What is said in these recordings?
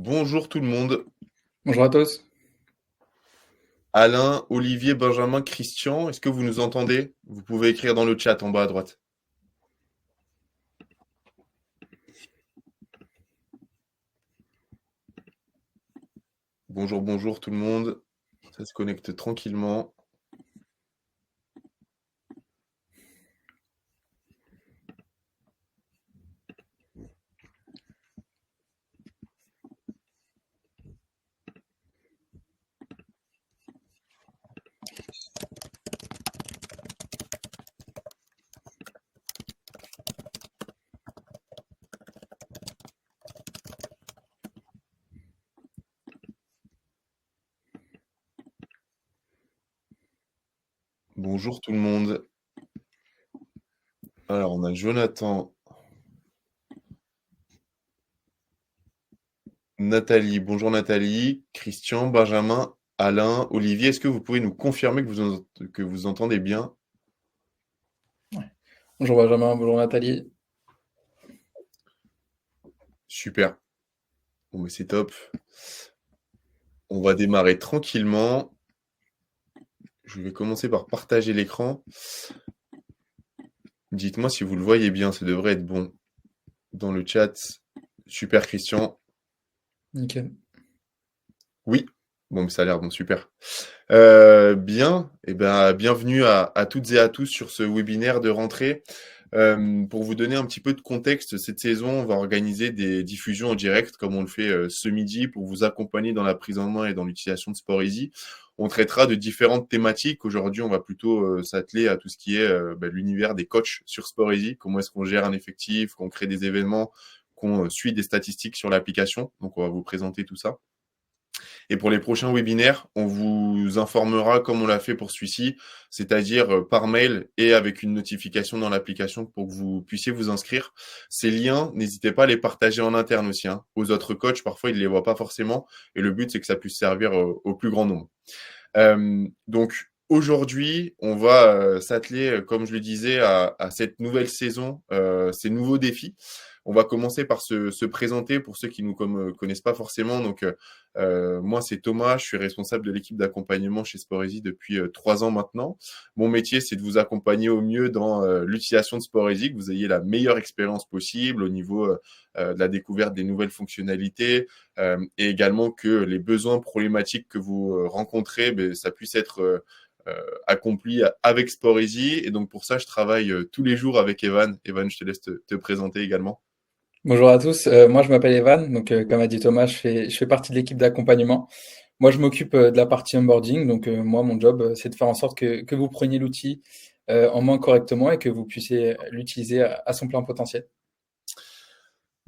Bonjour tout le monde. Bonjour à tous. Alain, Olivier, Benjamin, Christian, est-ce que vous nous entendez? Vous pouvez écrire dans le chat en bas à droite. Bonjour, bonjour tout le monde. Ça se connecte tranquillement. Bonjour tout le monde. Alors, on a Jonathan, Nathalie. Bonjour Nathalie, Christian, Benjamin, Alain, Olivier. Est-ce que vous pouvez nous confirmer que vous entendez bien? Bonjour Benjamin, bonjour Nathalie. Super. Bon, mais c'est top. On va démarrer tranquillement. Je vais commencer par partager l'écran. Dites-moi si vous le voyez bien, ça devrait être bon. Dans le chat, super Christian. Nickel. Oui, bon, mais ça a l'air bon, super. Bien, et ben, bienvenue à toutes et à tous sur ce webinaire de rentrée. Pour vous donner un petit peu de contexte, cette saison, on va organiser des diffusions en direct, comme on le fait ce midi, pour vous accompagner dans la prise en main et dans l'utilisation de SportEasy. On traitera de différentes thématiques. Aujourd'hui, on va plutôt s'atteler à tout ce qui est l'univers des coachs sur SportEasy. Comment est-ce qu'on gère un effectif, qu'on crée des événements, qu'on suit des statistiques sur l'application. Donc, on va vous présenter tout ça. Et pour les prochains webinaires, on vous informera comme on l'a fait pour celui-ci, c'est-à-dire par mail et avec une notification dans l'application pour que vous puissiez vous inscrire. Ces liens, n'hésitez pas à les partager en interne aussi, hein. Aux autres coachs, parfois, ils ne les voient pas forcément. Et le but, c'est que ça puisse servir au plus grand nombre. Donc, aujourd'hui, on va s'atteler, comme je le disais, à cette nouvelle saison, ces nouveaux défis. On va commencer par se présenter pour ceux qui ne nous connaissent pas forcément. Donc, moi, c'est Thomas, je suis responsable de l'équipe d'accompagnement chez SportEasy depuis 3 ans maintenant. Mon métier, c'est de vous accompagner au mieux dans l'utilisation de SportEasy, que vous ayez la meilleure expérience possible au niveau de la découverte des nouvelles fonctionnalités, et également que les besoins problématiques que vous rencontrez, ça puisse être accompli avec SportEasy. Et donc, pour ça, je travaille tous les jours avec Evan. Evan, je te laisse te présenter également. Bonjour à tous. Moi je m'appelle Evan, donc comme a dit Thomas, je fais partie de l'équipe d'accompagnement. Moi je m'occupe de la partie onboarding, donc moi mon job c'est de faire en sorte que vous preniez l'outil en main correctement et que vous puissiez l'utiliser à son plein potentiel.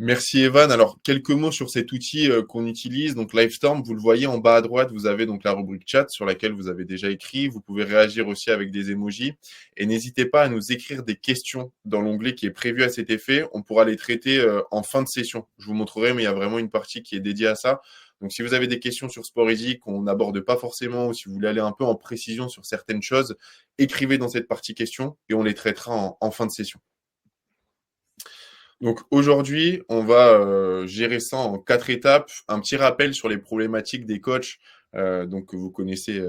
Merci Evan. Alors, quelques mots sur cet outil qu'on utilise. Donc, Livestorm, vous le voyez en bas à droite, vous avez donc la rubrique chat sur laquelle vous avez déjà écrit. Vous pouvez réagir aussi avec des emojis. Et n'hésitez pas à nous écrire des questions dans l'onglet qui est prévu à cet effet. On pourra les traiter en fin de session. Je vous montrerai, mais il y a vraiment une partie qui est dédiée à ça. Donc, si vous avez des questions sur SportEasy qu'on n'aborde pas forcément ou si vous voulez aller un peu en précision sur certaines choses, écrivez dans cette partie questions et on les traitera en fin de session. Donc aujourd'hui, on va gérer ça en 4 étapes. Un petit rappel sur les problématiques des coachs, donc que vous connaissez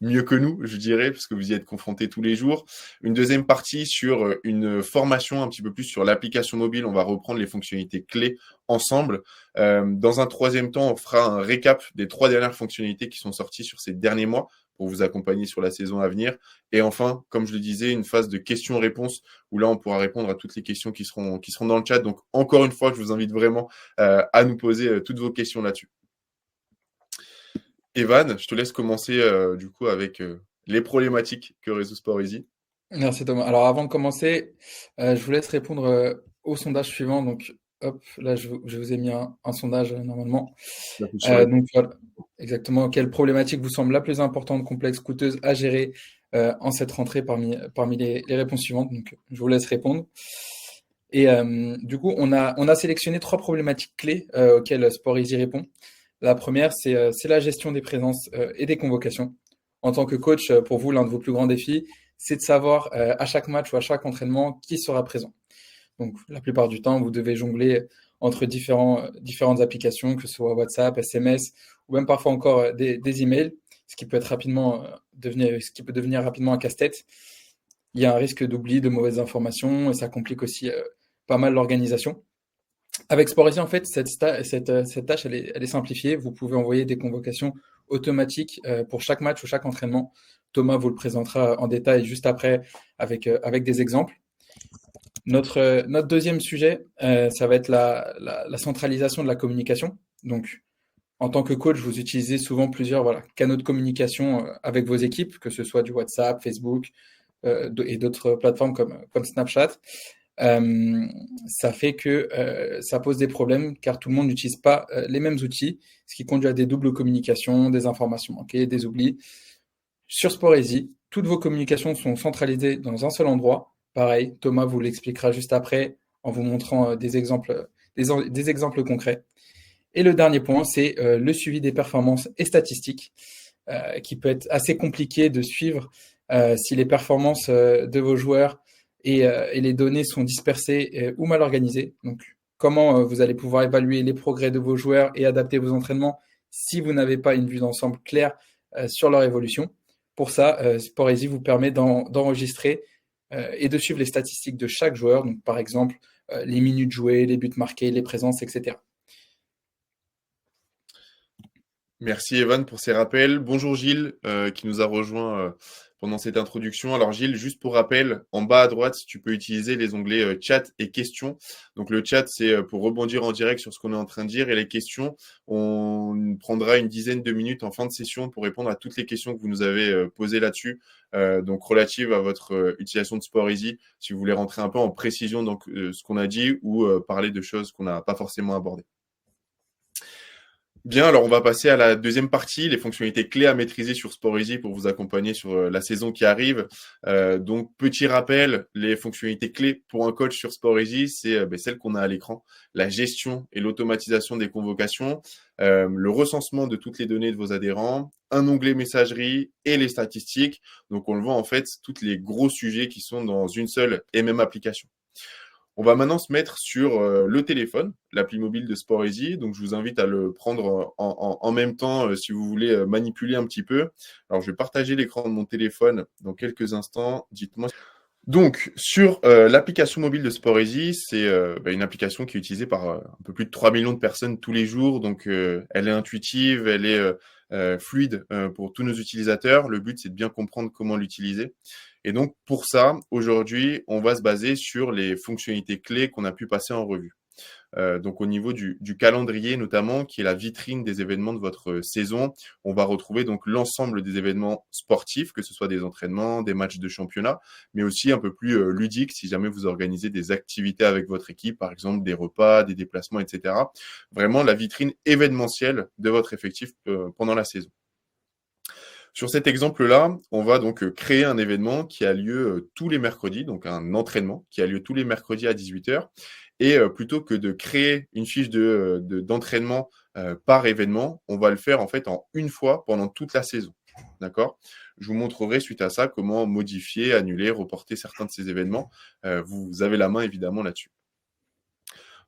mieux que nous, je dirais, parce que vous y êtes confrontés tous les jours. Une deuxième partie sur une formation un petit peu plus sur l'application mobile. On va reprendre les fonctionnalités clés ensemble. Dans un troisième temps, on fera un récap des 3 dernières fonctionnalités qui sont sorties sur ces derniers mois pour vous accompagner sur la saison à venir. Et enfin, comme je le disais, une phase de questions-réponses où là, on pourra répondre à toutes les questions qui seront dans le chat. Donc, encore une fois, je vous invite vraiment à nous poser toutes vos questions là-dessus. Evan, je te laisse commencer du coup avec les problématiques que résout SportEasy. Merci Thomas. Alors avant de commencer, je vous laisse répondre au sondage suivant. Donc hop, là je vous ai mis un sondage normalement. Sur les... Donc voilà, exactement. Quelle problématique vous semble la plus importante, complexe, coûteuse à gérer en cette rentrée parmi les réponses suivantes? Donc je vous laisse répondre. Et du coup, on a sélectionné 3 problématiques clés auxquelles SportEasy répond. La première, c'est la gestion des présences et des convocations. En tant que coach, pour vous, l'un de vos plus grands défis, c'est de savoir à chaque match ou à chaque entraînement qui sera présent. Donc, la plupart du temps, vous devez jongler entre différentes applications, que ce soit WhatsApp, SMS, ou même parfois encore des emails, ce qui peut devenir rapidement un casse-tête. Il y a un risque d'oubli, de mauvaises informations, et ça complique aussi pas mal l'organisation. Avec Sporisy, en fait, cette tâche, elle est simplifiée. Vous pouvez envoyer des convocations automatiques pour chaque match ou chaque entraînement. Thomas vous le présentera en détail juste après avec des exemples. Notre deuxième sujet, ça va être la centralisation de la communication. Donc, en tant que coach, vous utilisez souvent plusieurs canaux de communication avec vos équipes, que ce soit du WhatsApp, Facebook et d'autres plateformes comme Snapchat. Ça fait que ça pose des problèmes car tout le monde n'utilise pas les mêmes outils, ce qui conduit à des doubles communications, des informations manquées, des oublis. Sur Sporisy, toutes vos communications sont centralisées dans un seul endroit. Pareil, Thomas vous l'expliquera juste après en vous montrant des exemples concrets. Et le dernier point, c'est le suivi des performances et statistiques, qui peut être assez compliqué de suivre si les performances de vos joueurs et les données sont dispersées ou mal organisées. Donc, comment vous allez pouvoir évaluer les progrès de vos joueurs et adapter vos entraînements si vous n'avez pas une vue d'ensemble claire sur leur évolution. Pour ça, Sporisy vous permet d'enregistrer et de suivre les statistiques de chaque joueur, donc par exemple les minutes jouées, les buts marqués, les présences, etc. Merci Evan pour ces rappels. Bonjour Gilles qui nous a rejoint pendant cette introduction. Alors Gilles, juste pour rappel, en bas à droite, tu peux utiliser les onglets chat et questions. Donc le chat, c'est pour rebondir en direct sur ce qu'on est en train de dire et les questions, on prendra une dizaine de minutes en fin de session pour répondre à toutes les questions que vous nous avez posées là-dessus, donc relatives à votre utilisation de Sporisy, si vous voulez rentrer un peu en précision dans ce qu'on a dit ou parler de choses qu'on n'a pas forcément abordées. Bien, alors on va passer à la deuxième partie, les fonctionnalités clés à maîtriser sur Sporisy pour vous accompagner sur la saison qui arrive. Donc, petit rappel, les fonctionnalités clés pour un coach sur Sporisy, c'est celles qu'on a à l'écran, la gestion et l'automatisation des convocations, le recensement de toutes les données de vos adhérents, un onglet messagerie et les statistiques. Donc, on le voit en fait, tous les gros sujets qui sont dans une seule et même application. On va maintenant se mettre sur le téléphone, l'appli mobile de Sporisy. Donc, je vous invite à le prendre en même temps si vous voulez manipuler un petit peu. Alors, je vais partager l'écran de mon téléphone dans quelques instants. Dites-moi. Donc, sur l'application mobile de Sporisy, c'est une application qui est utilisée par un peu plus de 3 millions de personnes tous les jours. Donc, elle est intuitive, elle est fluide pour tous nos utilisateurs. Le but, c'est de bien comprendre comment l'utiliser. Et donc, pour ça, aujourd'hui, on va se baser sur les fonctionnalités clés qu'on a pu passer en revue. Donc, au niveau du calendrier, notamment, qui est la vitrine des événements de votre saison, on va retrouver donc l'ensemble des événements sportifs, que ce soit des entraînements, des matchs de championnat, mais aussi un peu plus ludiques si jamais vous organisez des activités avec votre équipe, par exemple des repas, des déplacements, etc. Vraiment la vitrine événementielle de votre effectif pendant la saison. Sur cet exemple-là, on va donc créer un événement qui a lieu tous les mercredis, donc un entraînement qui a lieu tous les mercredis à 18h. Et plutôt que de créer une fiche d'entraînement par événement, on va le faire en fait en une fois pendant toute la saison. D'accord ? Je vous montrerai suite à ça comment modifier, annuler, reporter certains de ces événements. Vous avez la main évidemment là-dessus.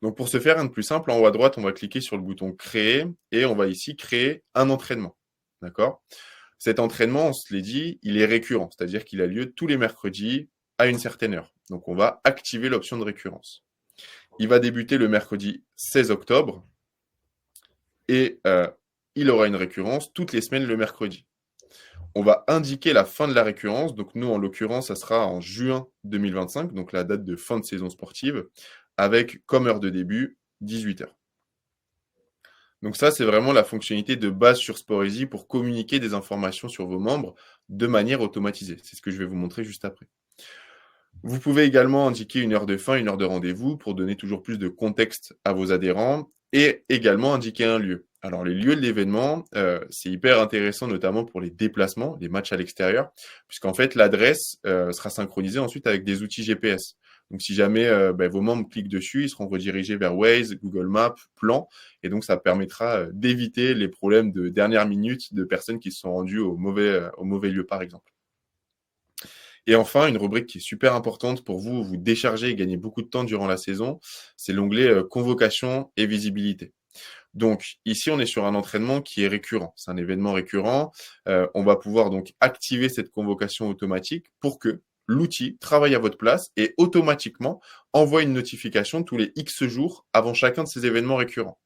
Donc pour ce faire, un de plus simple, en haut à droite, on va cliquer sur le bouton créer et on va ici créer un entraînement. D'accord ? Cet entraînement, on se l'est dit, il est récurrent, c'est-à-dire qu'il a lieu tous les mercredis à une certaine heure. Donc, on va activer l'option de récurrence. Il va débuter le mercredi 16 octobre et il aura une récurrence toutes les semaines le mercredi. On va indiquer la fin de la récurrence. Donc, nous, en l'occurrence, ça sera en juin 2025, donc la date de fin de saison sportive, avec comme heure de début 18h. Donc ça, c'est vraiment la fonctionnalité de base sur Sporisy pour communiquer des informations sur vos membres de manière automatisée. C'est ce que je vais vous montrer juste après. Vous pouvez également indiquer une heure de fin, une heure de rendez-vous pour donner toujours plus de contexte à vos adhérents et également indiquer un lieu. Alors les lieux de l'événement, c'est hyper intéressant notamment pour les déplacements, les matchs à l'extérieur, puisqu'en fait l'adresse sera synchronisée ensuite avec des outils GPS. Donc, si jamais vos membres cliquent dessus, ils seront redirigés vers Waze, Google Maps, Plan. Et donc, ça permettra d'éviter les problèmes de dernière minute de personnes qui se sont rendues au mauvais lieu, par exemple. Et enfin, une rubrique qui est super importante pour vous, vous décharger et gagner beaucoup de temps durant la saison, c'est l'onglet convocation et visibilité. Donc ici, on est sur un entraînement qui est récurrent. C'est un événement récurrent. On va pouvoir donc activer cette convocation automatique pour que l'outil travaille à votre place et automatiquement envoie une notification tous les X jours avant chacun de ces événements récurrents.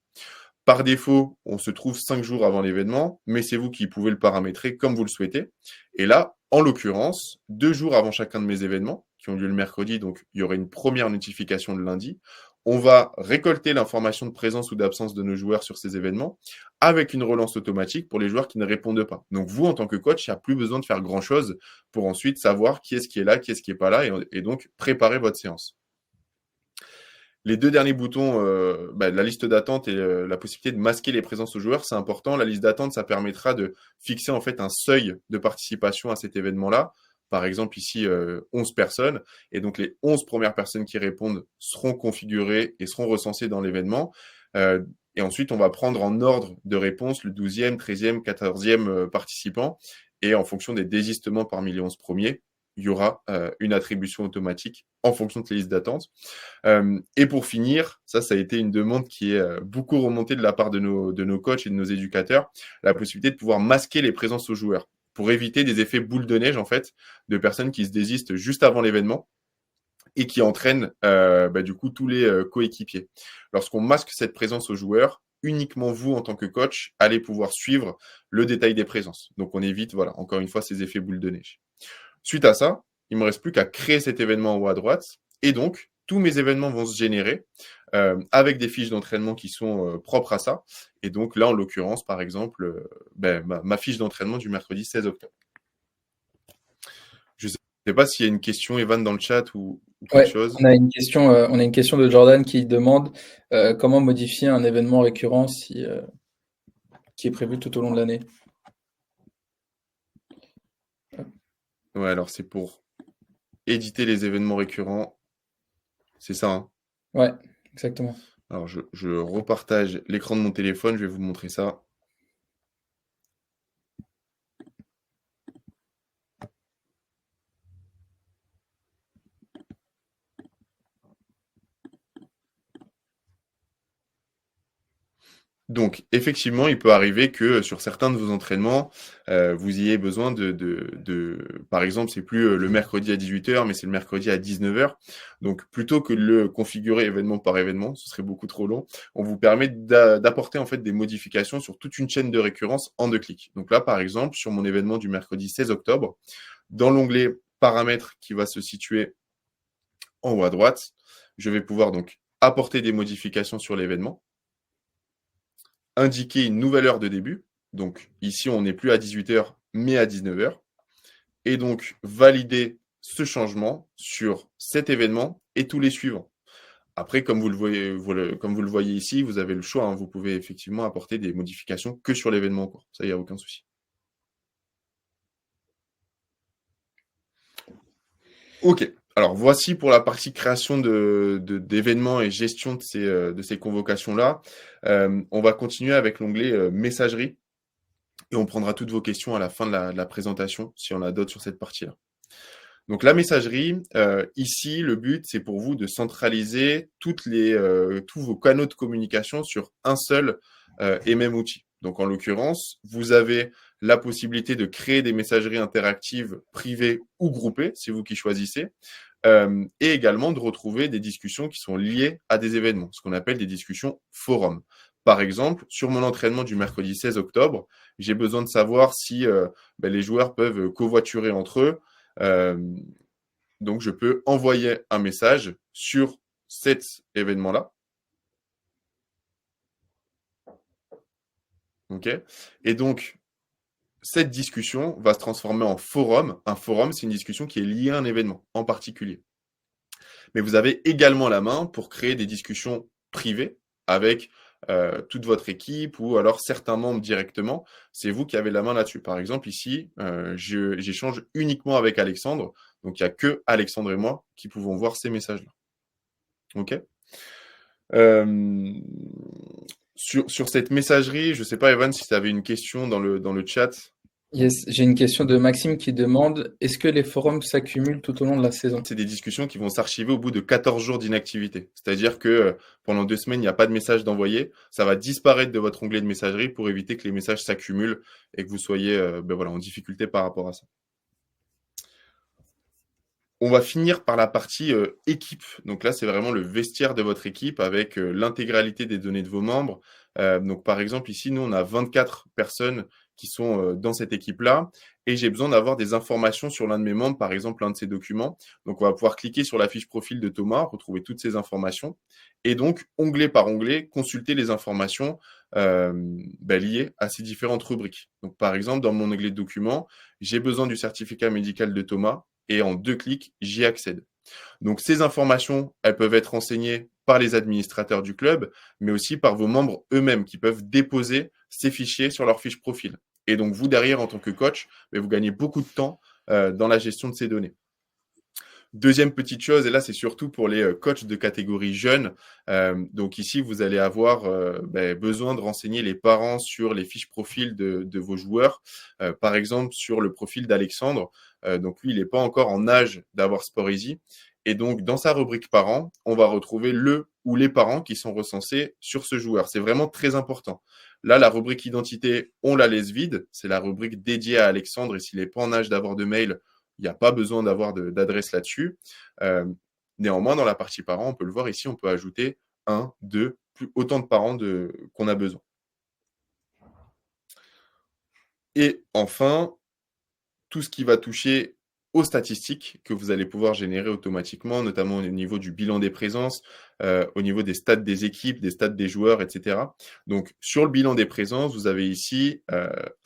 Par défaut, on se trouve 5 jours avant l'événement, mais c'est vous qui pouvez le paramétrer comme vous le souhaitez. Et là, en l'occurrence, 2 jours avant chacun de mes événements, qui ont lieu le mercredi, donc il y aurait une première notification le lundi. On va récolter l'information de présence ou d'absence de nos joueurs sur ces événements avec une relance automatique pour les joueurs qui ne répondent pas. Donc vous, en tant que coach, il n'y a plus besoin de faire grand-chose pour ensuite savoir qui est-ce qui est là, qui est-ce qui n'est pas là, et donc préparer votre séance. Les 2 derniers boutons, la liste d'attente et la possibilité de masquer les présences aux joueurs, c'est important. La liste d'attente, ça permettra de fixer en fait un seuil de participation à cet événement-là. Par exemple, ici, 11 personnes. Et donc, les 11 premières personnes qui répondent seront configurées et seront recensées dans l'événement. Et ensuite, on va prendre en ordre de réponse le 12e, 13e, 14e participant. Et en fonction des désistements parmi les 11 premiers, il y aura une attribution automatique en fonction de ces listes d'attente. Et pour finir, ça a été une demande qui est beaucoup remontée de la part de nos coachs et de nos éducateurs, la possibilité de pouvoir masquer les présences aux joueurs pour éviter des effets boule de neige, en fait, de personnes qui se désistent juste avant l'événement et qui entraînent du coup tous les coéquipiers. Lorsqu'on masque cette présence aux joueurs, uniquement vous, en tant que coach, allez pouvoir suivre le détail des présences. Donc on évite, voilà, encore une fois, ces effets boule de neige. Suite à ça, il ne me reste plus qu'à créer cet événement en haut à droite. Et donc, tous mes événements vont se générer avec des fiches d'entraînement qui sont propres à ça. Et donc là, en l'occurrence, par exemple, ma fiche d'entraînement du mercredi 16 octobre. Je ne sais pas s'il y a une question, Evan, dans le chat ou quelque Ouais, chose. on a une question de Jordan qui demande comment modifier un événement récurrent qui est prévu tout au long de l'année. Ouais, alors c'est pour éditer les événements récurrents. C'est ça, hein? Ouais, exactement. Alors, je repartage l'écran de mon téléphone, je vais vous montrer ça. Donc, effectivement, il peut arriver que sur certains de vos entraînements, vous ayez besoin par exemple, c'est plus le mercredi à 18h, mais c'est le mercredi à 19h. Donc, plutôt que de le configurer événement par événement, ce serait beaucoup trop long, on vous permet d'apporter en fait des modifications sur toute une chaîne de récurrence en 2 clics. Donc là, par exemple, sur mon événement du mercredi 16 octobre, dans l'onglet paramètres qui va se situer en haut à droite, je vais pouvoir donc apporter des modifications sur l'événement, indiquer une nouvelle heure de début. Donc ici, on n'est plus à 18h, mais à 19h. Et donc valider ce changement sur cet événement et tous les suivants. Après, comme vous le voyez ici, vous avez le choix, hein. Vous pouvez effectivement apporter des modifications que sur l'événement en cours. Ça, il n'y a aucun souci. OK. Alors, voici pour la partie création d'événements et gestion de ces convocations-là. On va continuer avec l'onglet messagerie et on prendra toutes vos questions à la fin de la présentation si on a d'autres sur cette partie-là. Donc, la messagerie, ici, le but, c'est pour vous de centraliser tous vos canaux de communication sur un seul et même outil. Donc, en l'occurrence, vous avez la possibilité de créer des messageries interactives privées ou groupées, c'est vous qui choisissez, et également de retrouver des discussions qui sont liées à des événements, ce qu'on appelle des discussions forums. Par exemple, sur mon entraînement du mercredi 16 octobre, j'ai besoin de savoir si les joueurs peuvent covoiturer entre eux. Donc, je peux envoyer un message sur cet événement-là. OK? Et donc, cette discussion va se transformer en forum. Un forum, c'est une discussion qui est liée à un événement en particulier. Mais vous avez également la main pour créer des discussions privées avec toute votre équipe ou alors certains membres directement. C'est vous qui avez la main là-dessus. Par exemple, ici, j'échange uniquement avec Alexandre. Donc, il n'y a que Alexandre et moi qui pouvons voir ces messages-là. OK? Sur cette messagerie, je ne sais pas, Evan, si tu avais une question dans le chat. Yes, j'ai une question de Maxime qui demande, est-ce que les forums s'accumulent tout au long de la saison? C'est des discussions qui vont s'archiver au bout de 14 jours d'inactivité. C'est-à-dire que pendant 2 semaines, il n'y a pas de message d'envoyé. Ça va disparaître de votre onglet de messagerie pour éviter que les messages s'accumulent et que vous soyez voilà, en difficulté par rapport à ça. On va finir par la partie équipe. Donc là, c'est vraiment le vestiaire de votre équipe avec l'intégralité des données de vos membres. Donc par exemple, ici, nous, on a 24 personnes qui sont dans cette équipe-là et j'ai besoin d'avoir des informations sur l'un de mes membres, par exemple, l'un de ces documents. Donc on va pouvoir cliquer sur la fiche profil de Thomas, retrouver toutes ces informations et donc, onglet par onglet, consulter les informations liées à ces différentes rubriques. Donc par exemple, dans mon onglet de documents, j'ai besoin du certificat médical de Thomas et en 2 clics, j'y accède. Donc ces informations, elles peuvent être renseignées par les administrateurs du club, mais aussi par vos membres eux-mêmes qui peuvent déposer ces fichiers sur leur fiche profil. Et donc vous, derrière, en tant que coach, vous gagnez beaucoup de temps dans la gestion de ces données. Deuxième petite chose, et là c'est surtout pour les coachs de catégorie jeune. Donc ici, vous allez avoir besoin de renseigner les parents sur les fiches profil de vos joueurs. Par exemple, sur le profil d'Alexandre. Donc lui, il n'est pas encore en âge d'avoir Sporeasy. Et donc, dans sa rubrique parents, on va retrouver le ou les parents qui sont recensés sur ce joueur. C'est vraiment très important. Là, la rubrique identité, on la laisse vide. C'est la rubrique dédiée à Alexandre. Et s'il n'est pas en âge d'avoir de mail, il n'y a pas besoin d'avoir d'adresse là-dessus. Néanmoins, dans la partie parents, on peut le voir ici, on peut ajouter un, deux, autant de parents qu'on a besoin. Et enfin, tout ce qui va toucher aux statistiques que vous allez pouvoir générer automatiquement, notamment au niveau du bilan des présences, au niveau des stats des équipes, des stats des joueurs, etc. Donc, sur le bilan des présences, vous avez ici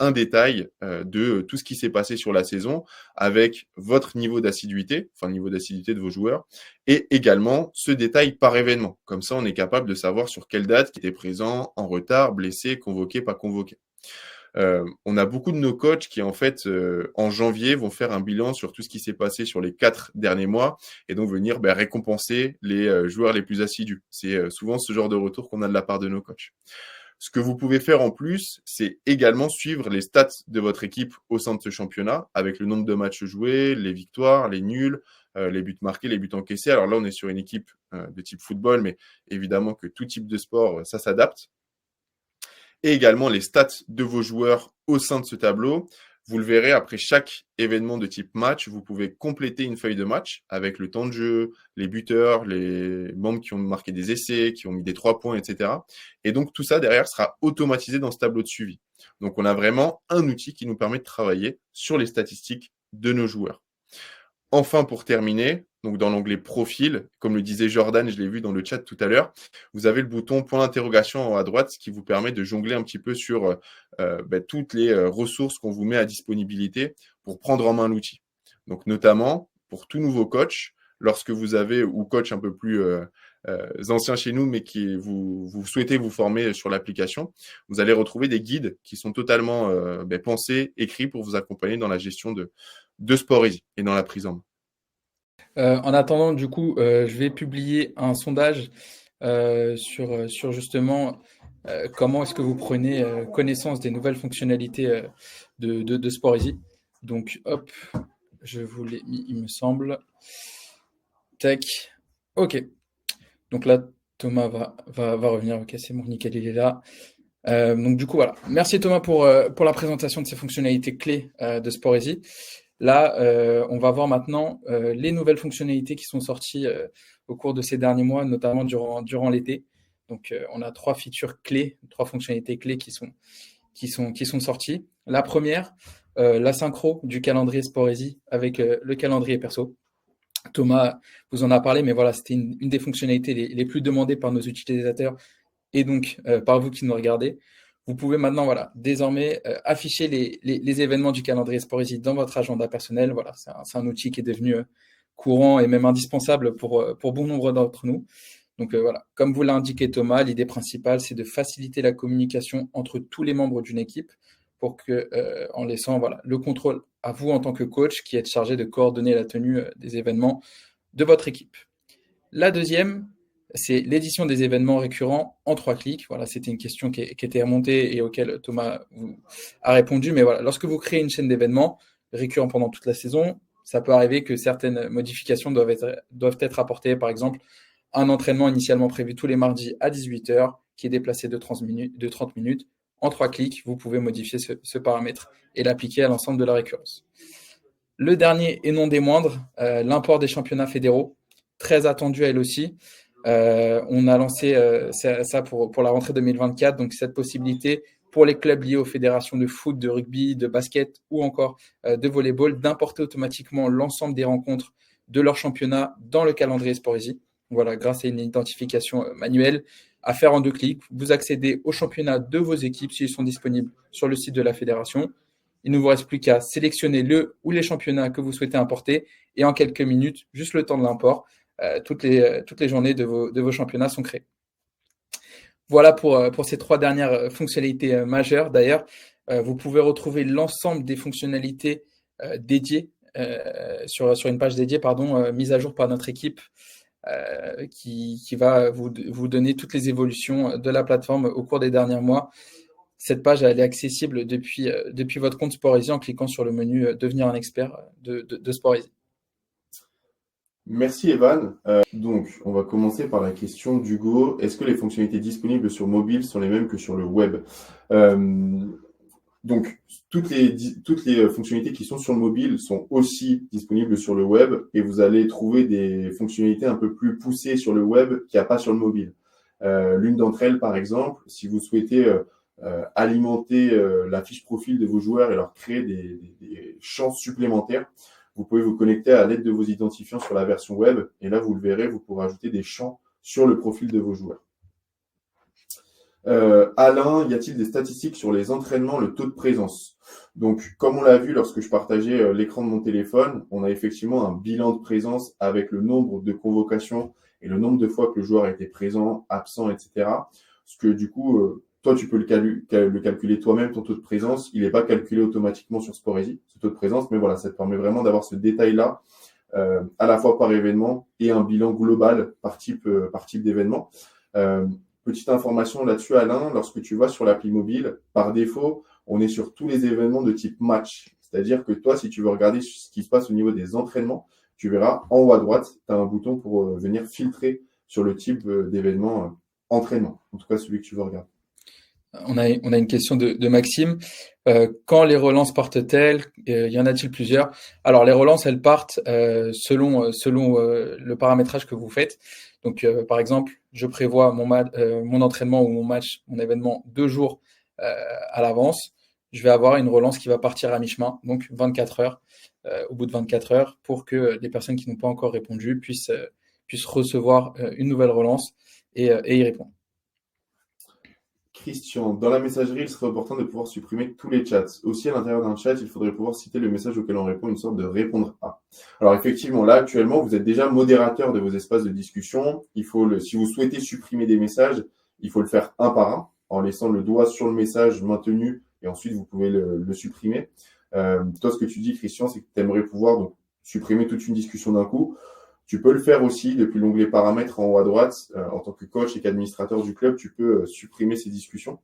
un détail de tout ce qui s'est passé sur la saison avec votre niveau d'assiduité, enfin le niveau d'assiduité de vos joueurs, et également ce détail par événement. Comme ça, on est capable de savoir sur quelle date qui était présent, en retard, blessé, convoqué, pas convoqué. On a beaucoup de nos coachs qui, en fait, en janvier, vont faire un bilan sur tout ce qui s'est passé sur les 4 derniers mois et donc venir récompenser les joueurs les plus assidus. C'est souvent ce genre de retour qu'on a de la part de nos coachs. Ce que vous pouvez faire en plus, c'est également suivre les stats de votre équipe au sein de ce championnat, avec le nombre de matchs joués, les victoires, les nuls, les buts marqués, les buts encaissés. Alors là, on est sur une équipe de type football, mais évidemment que tout type de sport, ça s'adapte. Et également les stats de vos joueurs au sein de ce tableau. Vous le verrez, après chaque événement de type match, vous pouvez compléter une feuille de match avec le temps de jeu, les buteurs, les membres qui ont marqué des essais, qui ont mis des 3 points, etc. Et donc, tout ça, derrière, sera automatisé dans ce tableau de suivi. Donc, on a vraiment un outil qui nous permet de travailler sur les statistiques de nos joueurs. Enfin, pour terminer, donc dans l'onglet profil, comme le disait Jordan, je l'ai vu dans le chat tout à l'heure, vous avez le bouton point d'interrogation en haut à droite, ce qui vous permet de jongler un petit peu sur toutes les ressources qu'on vous met à disponibilité pour prendre en main l'outil. Donc notamment, pour tout nouveau coach, lorsque vous avez, ou coach un peu plus ancien chez nous, mais qui vous souhaitez vous former sur l'application, vous allez retrouver des guides qui sont totalement pensés, écrits pour vous accompagner dans la gestion de Sporeasy et dans la prise en main. En attendant, du coup, je vais publier un sondage sur justement comment est-ce que vous prenez connaissance des nouvelles fonctionnalités de Sporeasy. Donc, hop, je vous l'ai mis, il me semble. Tac. OK. Donc là, Thomas va revenir. OK, c'est bon, nickel, il est là. Donc du coup, voilà. Merci Thomas pour la présentation de ces fonctionnalités clés de Sporeasy. Là, on va voir maintenant les nouvelles fonctionnalités qui sont sorties au cours de ces derniers mois, notamment durant l'été. Donc, on a 3 features clés, 3 fonctionnalités clés qui sont sorties. La première, la synchro du calendrier Sporeasy avec le calendrier perso. Thomas vous en a parlé, mais voilà, c'était une des fonctionnalités les plus demandées par nos utilisateurs et donc par vous qui nous regardez. Vous pouvez maintenant, voilà, désormais afficher les événements du calendrier Sporeasy dans votre agenda personnel. Voilà, c'est un outil qui est devenu courant et même indispensable pour bon nombre d'entre nous. Donc voilà, comme vous l'a indiqué Thomas, l'idée principale, c'est de faciliter la communication entre tous les membres d'une équipe pour que, en laissant voilà, le contrôle à vous en tant que coach qui êtes chargé de coordonner la tenue des événements de votre équipe. La deuxième, c'est l'édition des événements récurrents en 3 clics. Voilà, c'était une question qui était remontée et auquel Thomas a répondu. Mais voilà, lorsque vous créez une chaîne d'événements récurrents pendant toute la saison, ça peut arriver que certaines modifications doivent être apportées. Par exemple, un entraînement initialement prévu tous les mardis à 18h qui est déplacé de 30 minutes. En 3 clics, vous pouvez modifier ce paramètre et l'appliquer à l'ensemble de la récurrence. Le dernier et non des moindres, l'import des championnats fédéraux, très attendu à elle aussi. On a lancé ça pour la rentrée 2024, donc cette possibilité pour les clubs liés aux fédérations de foot, de rugby, de basket ou encore de volleyball d'importer automatiquement l'ensemble des rencontres de leur championnat dans le calendrier Sportzy. Voilà, grâce à une identification manuelle à faire en 2 clics, vous accédez aux championnats de vos équipes s'ils sont disponibles sur le site de la fédération. Il ne vous reste plus qu'à sélectionner le ou les championnats que vous souhaitez importer et en quelques minutes, juste le temps de l'import, toutes les journées de vos championnats sont créées. Voilà pour ces 3 dernières fonctionnalités majeures. D'ailleurs, vous pouvez retrouver l'ensemble des fonctionnalités dédiées sur une page dédiée, mise à jour par notre équipe qui va vous donner toutes les évolutions de la plateforme au cours des derniers mois. Cette page, elle est accessible depuis votre compte Sportzy en cliquant sur le menu Devenir un expert de Sportzy. Merci Evan. Donc, on va commencer par la question d'Hugo. Est-ce que les fonctionnalités disponibles sur mobile sont les mêmes que sur le web? Donc, toutes les fonctionnalités qui sont sur le mobile sont aussi disponibles sur le web et vous allez trouver des fonctionnalités un peu plus poussées sur le web qu'il n'y a pas sur le mobile. L'une d'entre elles, par exemple, si vous souhaitez alimenter la fiche profil de vos joueurs et leur créer des champs supplémentaires, vous pouvez vous connecter à l'aide de vos identifiants sur la version web et là, vous le verrez, vous pourrez ajouter des champs sur le profil de vos joueurs. Alain, y a-t-il des statistiques sur les entraînements, le taux de présence? Donc, comme on l'a vu lorsque je partageais l'écran de mon téléphone, on a effectivement un bilan de présence avec le nombre de convocations et le nombre de fois que le joueur a été présent, absent, etc. Parce que du coup, toi, tu peux le calculer toi-même, ton taux de présence. Il n'est pas calculé automatiquement sur Sportzy, ce taux de présence, mais voilà, ça te permet vraiment d'avoir ce détail-là, à la fois par événement et un bilan global par type d'événement. Petite information là-dessus, Alain, lorsque tu vas sur l'appli mobile, par défaut, on est sur tous les événements de type match. C'est-à-dire que toi, si tu veux regarder ce qui se passe au niveau des entraînements, tu verras en haut à droite, tu as un bouton pour venir filtrer sur le type d'événement entraînement. En tout cas, celui que tu veux regarder. On a une question de Maxime. Quand les relances partent-elles? Y en a-t-il plusieurs? Alors, les relances, elles partent selon le paramétrage que vous faites. Donc, par exemple, je prévois mon entraînement ou mon match, mon événement 2 jours à l'avance. Je vais avoir une relance qui va partir à mi-chemin, donc 24 heures, au bout de 24 heures, pour que les personnes qui n'ont pas encore répondu puissent recevoir une nouvelle relance et y répondre. Christian, dans la messagerie, il serait opportun de pouvoir supprimer tous les chats. Aussi, à l'intérieur d'un chat, il faudrait pouvoir citer le message auquel on répond, une sorte de répondre à. Alors, effectivement, là, actuellement, vous êtes déjà modérateur de vos espaces de discussion. Si vous souhaitez supprimer des messages, il faut le faire un par un, en laissant le doigt sur le message maintenu, et ensuite, vous pouvez le supprimer. Toi, ce que tu dis, Christian, c'est que tu aimerais pouvoir donc supprimer toute une discussion d'un coup. Tu peux le faire aussi depuis l'onglet paramètres en haut à droite. En tant que coach et qu'administrateur du club, tu peux supprimer ces discussions.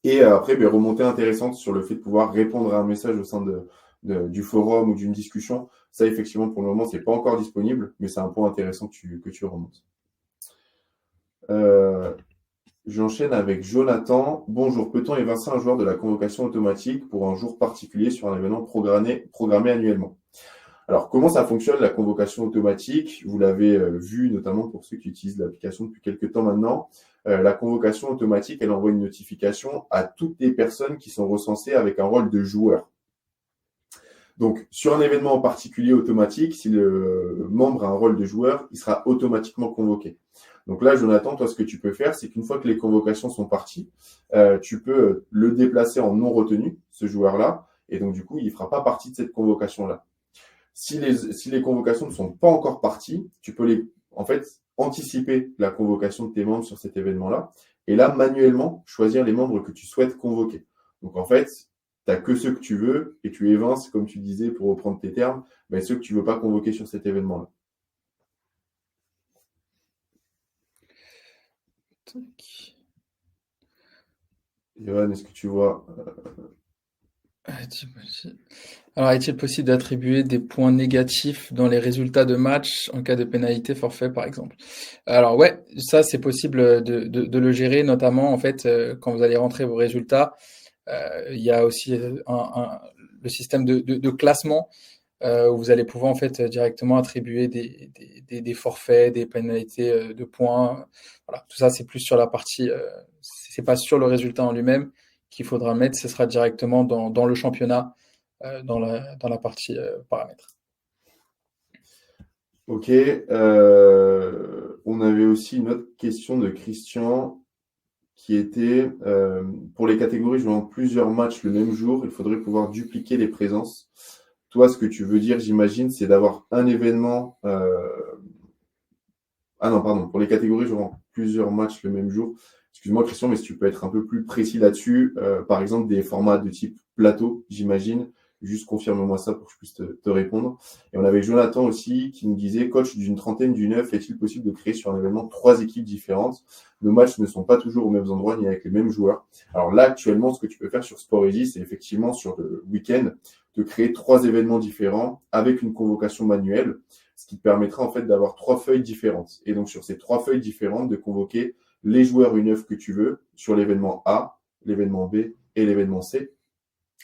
Et après, remontée intéressante sur le fait de pouvoir répondre à un message au sein du forum ou d'une discussion. Ça, effectivement, pour le moment, c'est pas encore disponible, mais c'est un point intéressant que tu remontes. J'enchaîne avec Jonathan. Bonjour, peut-on évincer un joueur de la convocation automatique pour un jour particulier sur un événement programmé annuellement? Alors, comment ça fonctionne la convocation automatique? Vous l'avez vu, notamment pour ceux qui utilisent l'application depuis quelques temps maintenant. La convocation automatique, elle envoie une notification à toutes les personnes qui sont recensées avec un rôle de joueur. Donc, sur un événement en particulier automatique, si le membre a un rôle de joueur, il sera automatiquement convoqué. Donc là, Jonathan, toi, ce que tu peux faire, c'est qu'une fois que les convocations sont parties, tu peux le déplacer en non retenu, ce joueur-là, et donc du coup, il ne fera pas partie de cette convocation-là. Si les convocations ne sont pas encore parties, tu peux anticiper la convocation de tes membres sur cet événement-là. Et là, manuellement, choisir les membres que tu souhaites convoquer. Donc, en fait, tu n'as que ceux que tu veux et tu évinces, comme tu disais, pour reprendre tes termes, ceux que tu ne veux pas convoquer sur cet événement-là. Tac. Johan, est-ce que tu vois? Est-il possi- Alors, est-il possible d'attribuer des points négatifs dans les résultats de match en cas de pénalité forfait, par exemple? Alors ouais, ça c'est possible de le gérer, notamment en fait quand vous allez rentrer vos résultats. Il y a aussi le système de classement où vous allez pouvoir en fait directement attribuer des forfaits, des pénalités de points. Voilà, tout ça c'est plus sur la partie, c'est pas sur le résultat en lui-même qu'il faudra mettre, ce sera directement dans le championnat, dans la partie paramètres. Ok. On avait aussi une autre question de Christian qui était pour les catégories jouant plusieurs matchs le même jour, il faudrait pouvoir dupliquer les présences. Toi, ce que tu veux dire, j'imagine, c'est d'avoir un événement. Ah non, pardon, pour les catégories jouant plusieurs matchs le même jour. Excuse-moi, Christian, mais si tu peux être un peu plus précis là-dessus, par exemple des formats de type plateau, j'imagine. Juste confirme-moi ça pour que je puisse te répondre. Et on avait Jonathan aussi qui nous disait, coach d'une trentaine du neuf, est-il possible de créer sur un événement 3 équipes différentes? Nos matchs ne sont pas toujours aux mêmes endroits ni avec les mêmes joueurs. Alors là, actuellement, ce que tu peux faire sur Sportready, c'est effectivement sur le week-end de créer 3 événements différents avec une convocation manuelle, ce qui te permettra en fait d'avoir 3 feuilles différentes. Et donc sur ces 3 feuilles différentes, de convoquer les joueurs U9 que tu veux sur l'événement A, l'événement B et l'événement C,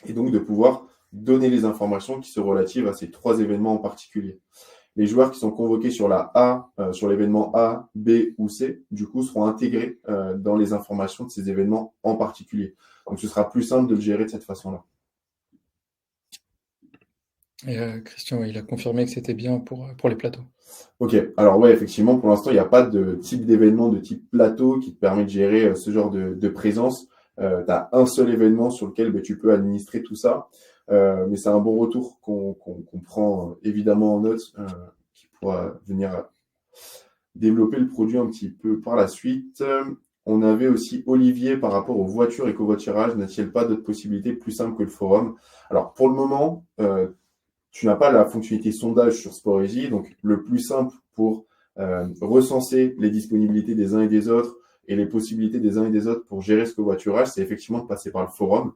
et donc de pouvoir donner les informations qui sont relatives à ces 3 événements en particulier. Les joueurs qui sont convoqués sur la A, sur l'événement A, B ou C, du coup, seront intégrés dans les informations de ces événements en particulier. Donc, ce sera plus simple de le gérer de cette façon-là. Et Christian, il a confirmé que c'était bien pour les plateaux. Ok, alors ouais, effectivement, pour l'instant, il n'y a pas de type d'événement de type plateau qui te permet de gérer ce genre de présence. Tu as un seul événement sur lequel tu peux administrer tout ça. Mais c'est un bon retour qu'on prend évidemment en note, qui pourra venir développer le produit un petit peu par la suite. On avait aussi Olivier par rapport aux voitures et covoiturage. N'a-t-il pas d'autres possibilités plus simples que le forum? Alors pour le moment, tu n'as pas la fonctionnalité sondage sur Sportregy, donc le plus simple pour recenser les disponibilités des uns et des autres et les possibilités des uns et des autres pour gérer ce covoiturage, c'est effectivement de passer par le forum.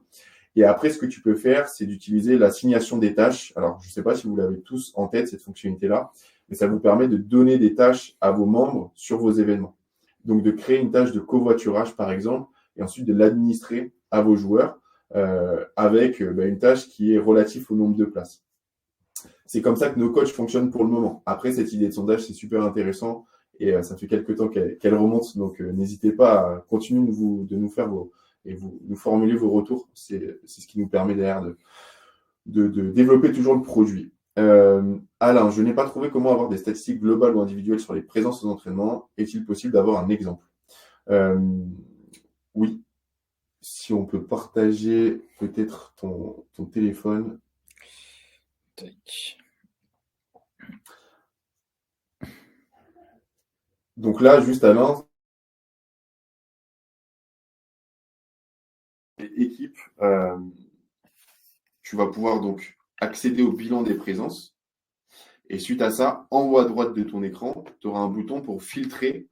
Et après, ce que tu peux faire, c'est d'utiliser l'assignation des tâches. Alors, je ne sais pas si vous l'avez tous en tête, cette fonctionnalité-là, mais ça vous permet de donner des tâches à vos membres sur vos événements. Donc, de créer une tâche de covoiturage, par exemple, et ensuite de l'administrer à vos joueurs avec une tâche qui est relative au nombre de places. C'est comme ça que nos coachs fonctionnent pour le moment. Après, cette idée de sondage, c'est super intéressant et ça fait quelques temps qu'elle remonte. Donc, n'hésitez pas à continuer de nous faire nous formuler vos retours. C'est ce qui nous permet derrière de développer toujours le produit. Alain, je n'ai pas trouvé comment avoir des statistiques globales ou individuelles sur les présences aux entraînements. Est-il possible d'avoir un exemple? Oui, si on peut partager peut-être ton téléphone. Tac. Donc là, juste Alain, équipe, tu vas pouvoir donc accéder au bilan des présences. Et suite à ça, en haut à droite de ton écran, tu auras un bouton pour filtrer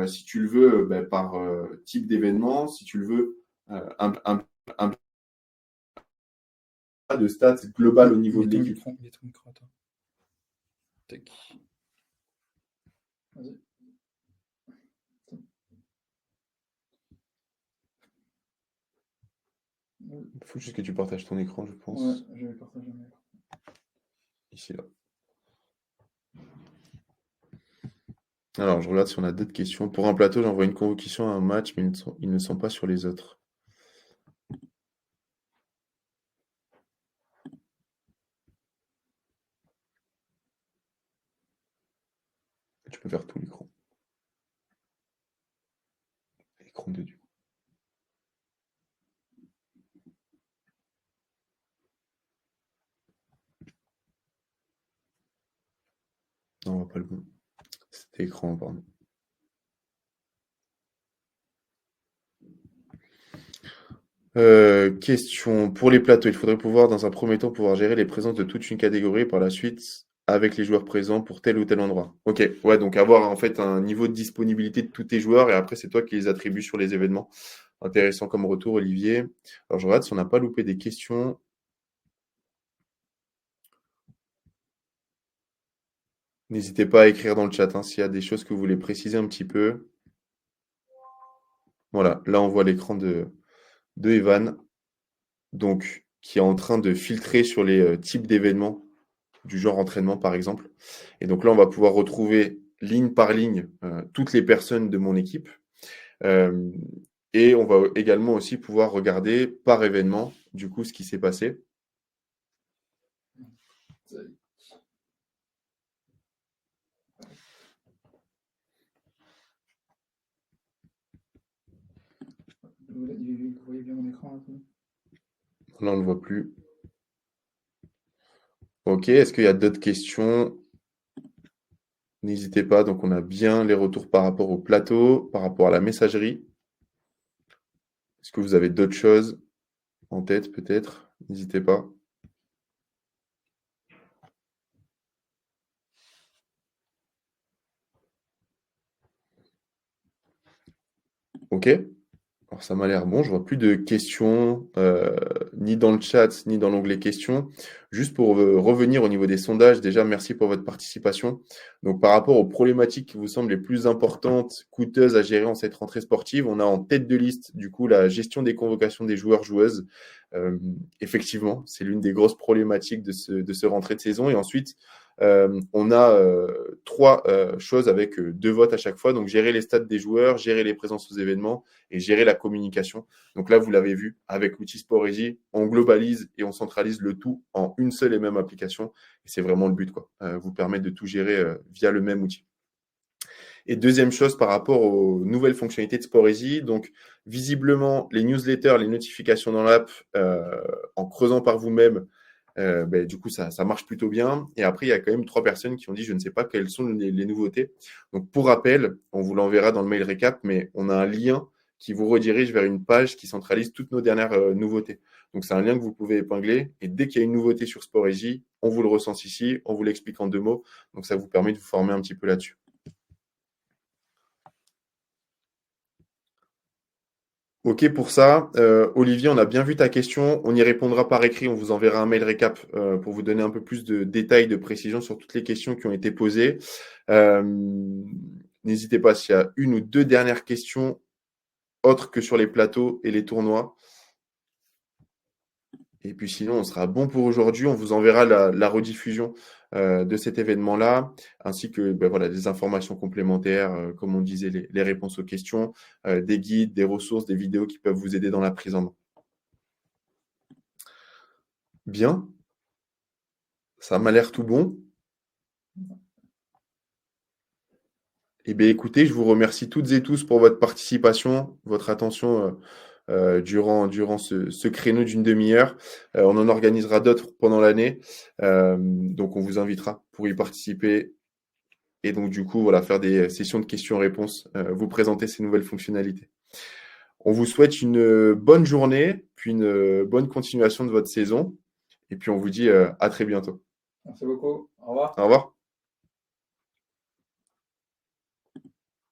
si tu le veux par type d'événement, si tu le veux un de stats global au niveau Mets de ton l'équipe. micro, mets ton micro, attends. Tac. Vas-y. Il faut juste que tu partages ton écran, je pense. Ouais, je vais partager mon écran. Ici, là. Alors, je regarde si on a d'autres questions. Pour un plateau, j'envoie une convocation à un match, mais ils ne sont pas sur les autres. Tu peux faire tout l'écran. L'écran de Dieu. Non, on voit pas le bon. C'était écran, pardon. Question. Pour les plateaux, il faudrait pouvoir, dans un premier temps, pouvoir gérer les présences de toute une catégorie. Par la suite, avec les joueurs présents pour tel ou tel endroit. Ok, ouais, donc avoir en fait un niveau de disponibilité de tous tes joueurs et après c'est toi qui les attribues sur les événements. Intéressant comme retour, Olivier. Alors je regarde si on n'a pas loupé des questions. N'hésitez pas à écrire dans le chat hein, s'il y a des choses que vous voulez préciser un petit peu. Voilà, là on voit l'écran de Evan, donc qui est en train de filtrer sur les types d'événements du genre entraînement par exemple. Et donc là on va pouvoir retrouver ligne par ligne toutes les personnes de mon équipe. Euh, et on va également aussi pouvoir regarder par événement du coup ce qui s'est passé. Vous voyez bien mon écran là. Là on ne le voit plus. Ok, est-ce qu'il y a d'autres questions? N'hésitez pas, donc on a bien les retours par rapport au plateau, par rapport à la messagerie. Est-ce que vous avez d'autres choses en tête peut-être? N'hésitez pas. Ok, alors ça m'a l'air bon, je vois plus de questions, ni dans le chat, ni dans l'onglet questions. Juste pour revenir au niveau des sondages, déjà merci pour votre participation. Donc par rapport aux problématiques qui vous semblent les plus importantes, coûteuses à gérer en cette rentrée sportive, on a en tête de liste du coup la gestion des convocations des joueurs-joueuses. Effectivement, c'est l'une des grosses problématiques de ce rentrée de saison. Et ensuite, on a trois choses avec deux votes à chaque fois. Donc gérer les stats des joueurs, gérer les présences aux événements et gérer la communication. Donc là, vous l'avez vu, avec l'outil Sportregie, on globalise et on centralise le tout en une seule et même application. Et c'est vraiment le but, quoi. Vous permettre de tout gérer via le même outil. Et deuxième chose par rapport aux nouvelles fonctionnalités de Sportregie, donc visiblement les newsletters, les notifications dans l'app, en creusant par vous-même, du coup ça marche plutôt bien. Et après il y a quand même 3 personnes qui ont dit je ne sais pas quelles sont les nouveautés. Donc pour rappel, on vous l'enverra dans le mail récap, mais on a un lien qui vous redirige vers une page qui centralise toutes nos dernières nouveautés. Donc c'est un lien que vous pouvez épingler et dès qu'il y a une nouveauté sur Sportregie, on vous le recense ici, on vous l'explique en 2 mots. Donc ça vous permet de vous former un petit peu là-dessus. Ok pour ça. Olivier, on a bien vu ta question. On y répondra par écrit. On vous enverra un mail récap pour vous donner un peu plus de détails, de précision sur toutes les questions qui ont été posées. Euh, N'hésitez pas s'il y a une ou deux dernières questions autres que sur les plateaux et les tournois. Et puis sinon, on sera bon pour aujourd'hui. On vous enverra la rediffusion de cet événement-là, ainsi que voilà, des informations complémentaires, comme on disait, les réponses aux questions, des guides, des ressources, des vidéos qui peuvent vous aider dans la prise en main. Bien, ça m'a l'air tout bon. Eh bien, écoutez, je vous remercie toutes et tous pour votre participation, votre attention durant ce créneau d'une demi-heure. On en organisera d'autres pendant l'année, donc on vous invitera pour y participer et donc du coup, voilà, faire des sessions de questions-réponses, vous présenter ces nouvelles fonctionnalités. On vous souhaite une bonne journée, puis une bonne continuation de votre saison, et puis on vous dit à très bientôt. Merci beaucoup. Au revoir. Au revoir.